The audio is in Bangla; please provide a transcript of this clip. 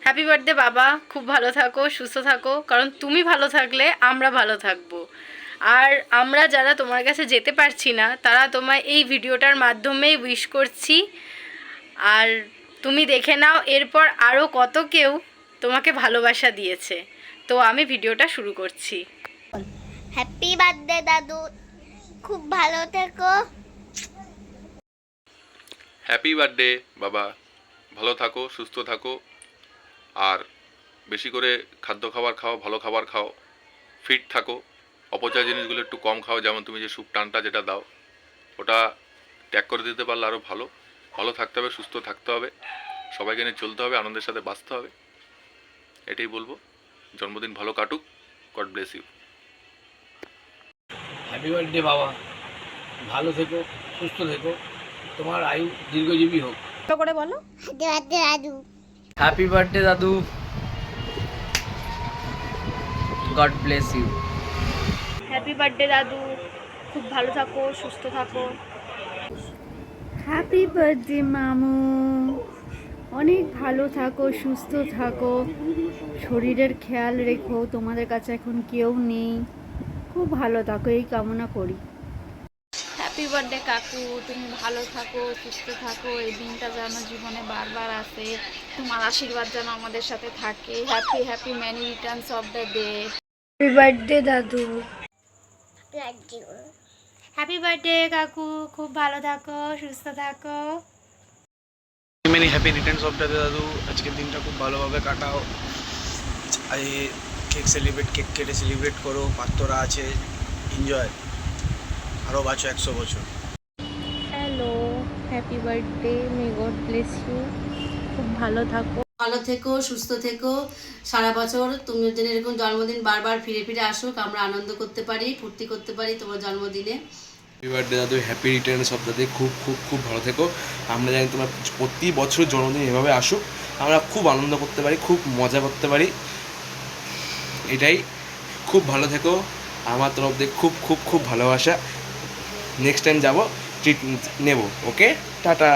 হ্যাপি বার্থডে বাবা, খুব ভালো থাকো, সুস্থ থাকো, কারণ তুমি ভালো থাকলে আমরা ভালো থাকবো। আর আমরা যারা তোমার কাছে যেতে পারছি না তারা তোমায় এই ভিডিওটার মাধ্যমেই উইশ করছি। আর তুমি দেখে নাও এরপর আরও কত কেউ তোমাকে ভালোবাসা দিয়েছে। তো আমি ভিডিওটা শুরু করছি। হ্যাপি বার্থডে দাদু, খুব ভালো থেকো। হ্যাপি বার্থডে বাবা, ভালো থাকো, সুস্থ থাকো, আর বেশি করে খাদ্য খাবার খাও, ভালো খাবার খাও, ফিট থাকো, অপচয় জিনিসগুলো একটু কম খাও। যেমন তুমি যে স্যুপ টানটা যেটা দাও ওটা ত্যাগ করে দিতে পারলে আরও ভালো। ভালো থাকতে হবে, সুস্থ থাকতে হবে, সবাইকে নিয়ে চলতে হবে, আনন্দের সাথে বাঁচতে হবে, এটাই বলবো। জন্মদিন ভালো কাটুক। God bless you. Happy birthday বাবা, ভালো থেকো, সুস্থ থেকো, তোমার আয়ু দীর্ঘজীবী হোক। ভালো করে বলো। হ্যাপি বার্থডে দাদু। হ্যাপি বার্থডে দাদু, God bless you. Happy birthday দাদু, খুব ভালো থাকো, সুস্থ থাকো। হ্যাপি বার্থডে মামু, অনেক ভালো থাকো, সুস্থ থাকো, শরীরের খেয়াল রেখো, তোমাদের কাছে এখন কেউ নেই, খুব ভালো থাকো, এই কামনা করি। হ্যাপি বার্থডে কাকু, তুমি ভালো থাকো, সুস্থ থাকো, এই দিনটা যেন জীবনে বারবার আসে, তোমার আশীর্বাদ যেন আমাদের সাথে থাকে। Happy happy many returns of the day. Happy birthday দাদু। হ্যাপি বার্থডে কাকু, খুব ভালো থাকো, সুস্থ থাকো। Many happy returns of the দাদু। আজকের দিনটা খুব ভালোভাবে কাটাও। এই কেক কেটে সেলিব্রেট করো, পাত্ররা আছে, এনজয়, আরও বাঁচো 100 বছর। Hello, happy birthday, may God bless you, খুব ভালো থাকো। ভালো থেকো, সুস্থ থেকো, সারা বছর তুমি যেন এরকম জন্মদিন বারবার ফিরে ফিরে আসুক, আমরা আনন্দ করতে পারি, ফুর্তি করতে পারি তোমার জন্মদিনে। হ্যাপি বার্থডে দাদু, happy returns of the day. খুব খুব খুব ভালো থেকো। আমরা জানি তোমার প্রতি বছর জন্মদিন এভাবে আসুক, আমরা খুব আনন্দ করতে পারি, খুব মজা করতে পারি, এটাই। খুব ভালো থেকো, আমার তরফ থেকে খুব খুব খুব ভালোবাসা। নেক্সট টাইম যাবো, ট্রিট নেব। ওকে, টাটা।